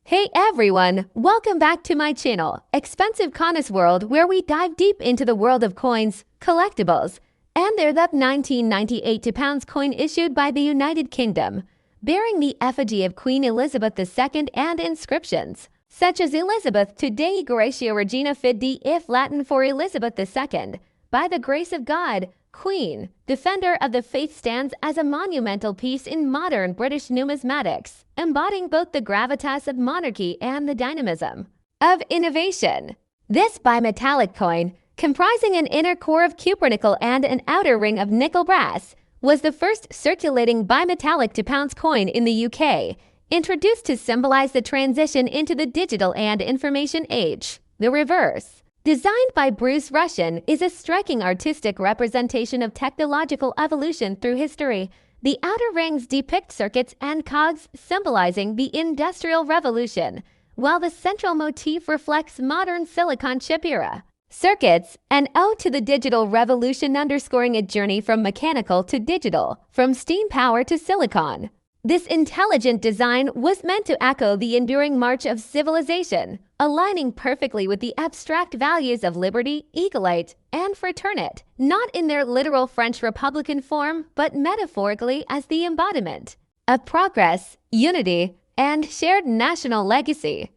Hey everyone, welcome back to my channel, Expensive Coins World, where we dive deep into the world of coins, collectibles, and their the 1998 £2 coin issued by the United Kingdom, bearing the effigy of Queen Elizabeth II and inscriptions, such as Elizabeth to Dei Gratia Regina Fidei, if Latin for Elizabeth II, by the grace of God, Queen, Defender of the Faith, stands as a monumental piece in modern British numismatics, embodying both the gravitas of monarchy and the dynamism of innovation. This bimetallic coin, comprising an inner core of cupro-nickel and an outer ring of nickel brass, was the first circulating bimetallic £2 coin in the UK, introduced to symbolize the transition into the digital and information age. The reverse, designed by Bruce Rushin, is a striking artistic representation of technological evolution through history. The outer rings depict circuits and cogs symbolizing the Industrial Revolution, while the central motif reflects modern silicon chip era circuits, an ode to the digital revolution underscoring a journey from mechanical to digital, from steam power to silicon. This intelligent design was meant to echo the enduring march of civilization, aligning perfectly with the abstract values of liberty, equalite, and fraternity, not in their literal French Republican form, but metaphorically as the embodiment of progress, unity, and shared national legacy.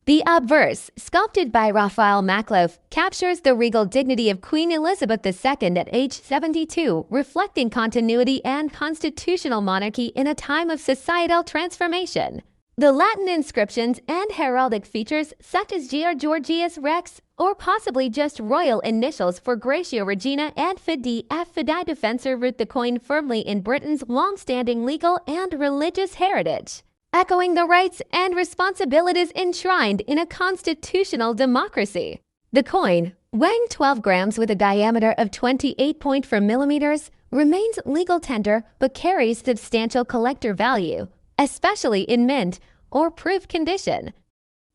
The obverse, sculpted by Raphael Makloff, captures the regal dignity of Queen Elizabeth II at age 72, reflecting continuity and constitutional monarchy in a time of societal transformation. The Latin inscriptions and heraldic features such as Gr. Georgius Rex, or possibly just royal initials for Gratia Regina and Fidei F. Fidei Defensor, root the coin firmly in Britain's long-standing legal and religious heritage, echoing the rights and responsibilities enshrined in a constitutional democracy. The coin, weighing 12 grams with a diameter of 28.4 millimeters, remains legal tender but carries substantial collector value, especially in mint or proof condition.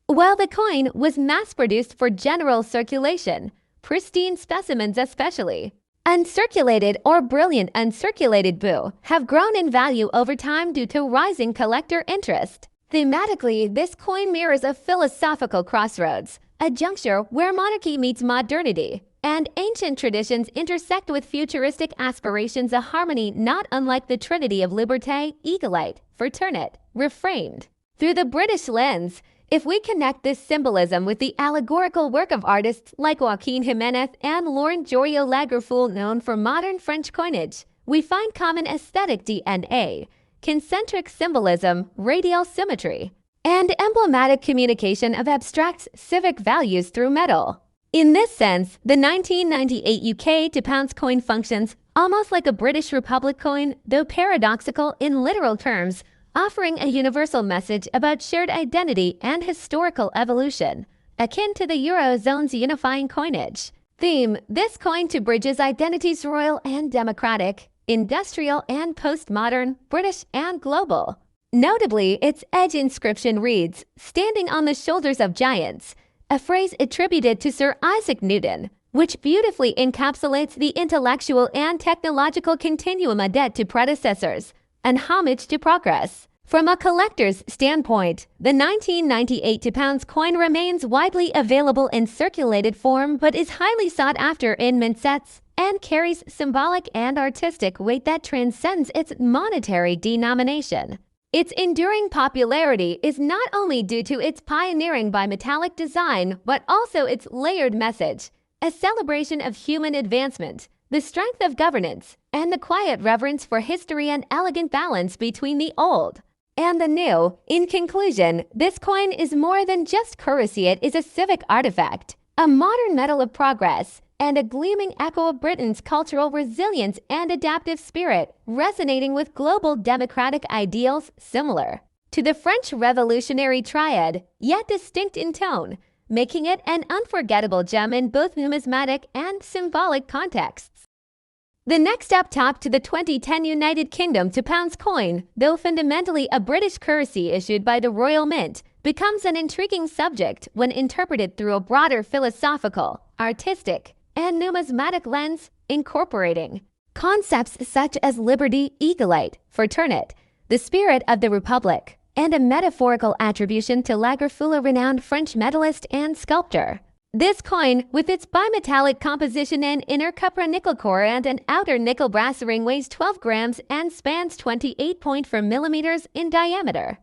While the coin was mass-produced for general circulation, pristine specimens, especially uncirculated or brilliant uncirculated boo, have grown in value over time due to rising collector interest. Thematically, this coin mirrors a philosophical crossroads, a juncture where monarchy meets modernity, and ancient traditions intersect with futuristic aspirations, a harmony not unlike the trinity of liberté, equalite, fraternity, reframed through the British lens. If we connect this symbolism with the allegorical work of artists like Joaquin Jimenez and Laurent Joriot-Lagerfeld, known for modern French coinage, we find common aesthetic DNA, concentric symbolism, radial symmetry, and emblematic communication of abstract civic values through metal. In this sense, the 1998 UK £2 coin functions almost like a British Republic coin, though paradoxical in literal terms, offering a universal message about shared identity and historical evolution, akin to the Eurozone's unifying coinage theme. This coin too bridges identities: royal and democratic, industrial and postmodern, British and global. Notably, its edge inscription reads, "Standing on the shoulders of giants," a phrase attributed to Sir Isaac Newton, which beautifully encapsulates the intellectual and technological continuum, a debt to predecessors, and homage to progress. From a collector's standpoint, the 1998 £2 coin remains widely available in circulated form but is highly sought after in mint sets and carries symbolic and artistic weight that transcends its monetary denomination. Its enduring popularity is not only due to its pioneering bimetallic design but also its layered message, a celebration of human advancement, the strength of governance, and the quiet reverence for history and elegant balance between the old and the new. In conclusion, this coin is more than just currency. It is a civic artifact, a modern medal of progress, and a gleaming echo of Britain's cultural resilience and adaptive spirit, resonating with global democratic ideals similar to the French Revolutionary Triad, yet distinct in tone, making it an unforgettable gem in both numismatic and symbolic contexts. The next step top to the 2010 United Kingdom £2 coin, though fundamentally a British currency issued by the Royal Mint, becomes an intriguing subject when interpreted through a broader philosophical, artistic, and numismatic lens, incorporating concepts such as liberty, equalite, fraternity, the spirit of the Republic, and a metaphorical attribution to Lagerfeuille, a renowned French medalist and sculptor. This coin, with its bimetallic composition and inner cupro-nickel core and an outer nickel brass ring, weighs 12 grams and spans 28.4 millimeters in diameter.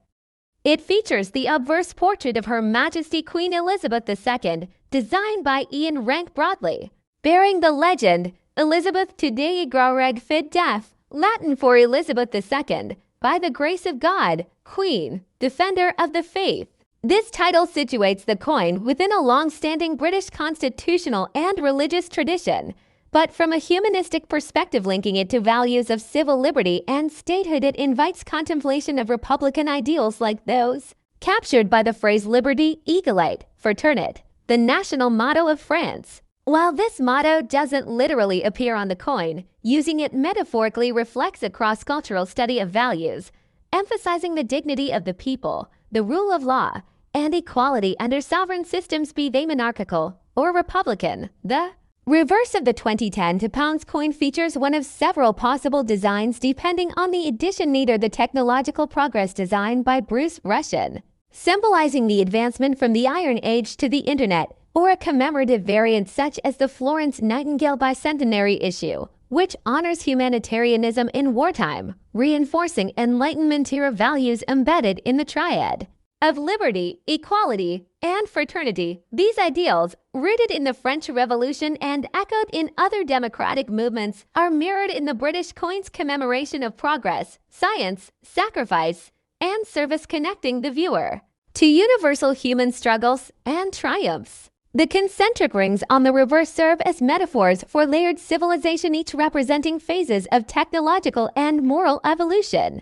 It features the obverse portrait of Her Majesty Queen Elizabeth II, designed by Ian Rank Broadley, bearing the legend, Elizabeth today grareg fid def, Latin for Elizabeth II, by the grace of God, Queen, Defender of the Faith. This title situates the coin within a long-standing British constitutional and religious tradition, but from a humanistic perspective linking it to values of civil liberty and statehood, it invites contemplation of republican ideals like those captured by the phrase liberté, égalité, fraternité, the national motto of France. While this motto doesn't literally appear on the coin, using it metaphorically reflects a cross-cultural study of values, emphasizing the dignity of the people, the rule of law, and equality under sovereign systems, be they monarchical or republican. The reverse of the 2010 £2 coin features one of several possible designs depending on the edition, neither the technological progress design by Bruce Rushin, symbolizing the advancement from the Iron Age to the Internet, or a commemorative variant such as the Florence Nightingale Bicentenary issue, which honors humanitarianism in wartime, reinforcing Enlightenment-era values embedded in the triad of liberty, equality, and fraternity. These ideals, rooted in the French Revolution and echoed in other democratic movements, are mirrored in the British coin's commemoration of progress, science, sacrifice, and service, connecting the viewer to universal human struggles and triumphs. The concentric rings on the reverse serve as metaphors for layered civilization, each representing phases of technological and moral evolution.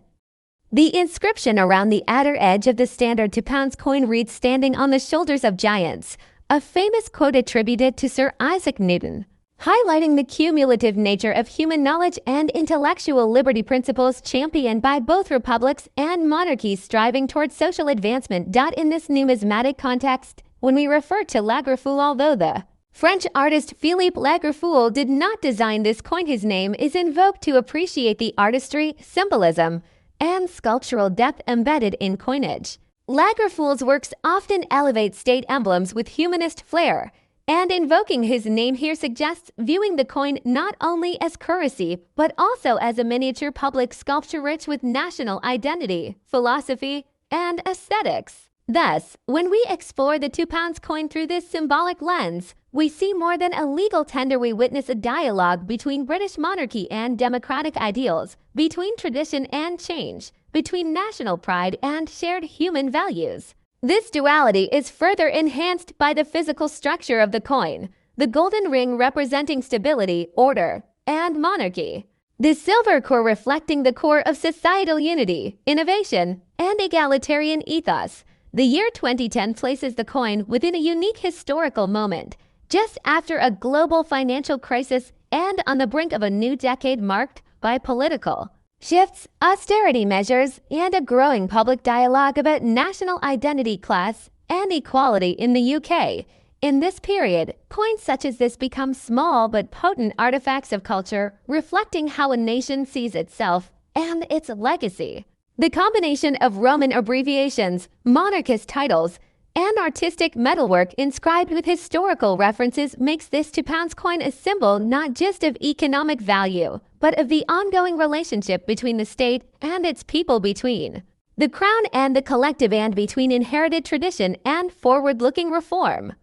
The inscription around the outer edge of the standard £2 coin reads, "Standing on the shoulders of giants," a famous quote attributed to Sir Isaac Newton, highlighting the cumulative nature of human knowledge and intellectual liberty, principles championed by both republics and monarchies striving towards social advancement. In this numismatic context, when we refer to Lagerfeuille, although the French artist Philippe Lagerfeuille did not design this coin, his name is invoked to appreciate the artistry, symbolism, and sculptural depth embedded in coinage. Lagerfeuille's works often elevate state emblems with humanist flair, and invoking his name here suggests viewing the coin not only as currency, but also as a miniature public sculpture rich with national identity, philosophy, and aesthetics. Thus, when we explore the £2 coin through this symbolic lens, we see more than a legal tender. We witness a dialogue between British monarchy and democratic ideals, between tradition and change, between national pride and shared human values. This duality is further enhanced by the physical structure of the coin, the golden ring representing stability, order, and monarchy, the silver core reflecting the core of societal unity, innovation, and egalitarian ethos. The year 2010 places the coin within a unique historical moment, just after a global financial crisis and on the brink of a new decade marked by political shifts, austerity measures, and a growing public dialogue about national identity, class, and equality in the UK. In this period, coins such as this become small but potent artifacts of culture, reflecting how a nation sees itself and its legacy. The combination of Roman abbreviations, monarchist titles, and artistic metalwork inscribed with historical references makes this £2 coin a symbol not just of economic value, but of the ongoing relationship between the state and its people, between the crown and the collective, and between inherited tradition and forward-looking reform.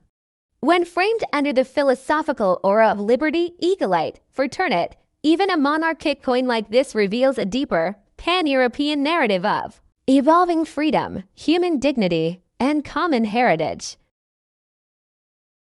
When framed under the philosophical aura of liberty, égalité, fraternité, even a monarchic coin like this reveals a deeper, pan-European narrative of evolving freedom, human dignity, and common heritage.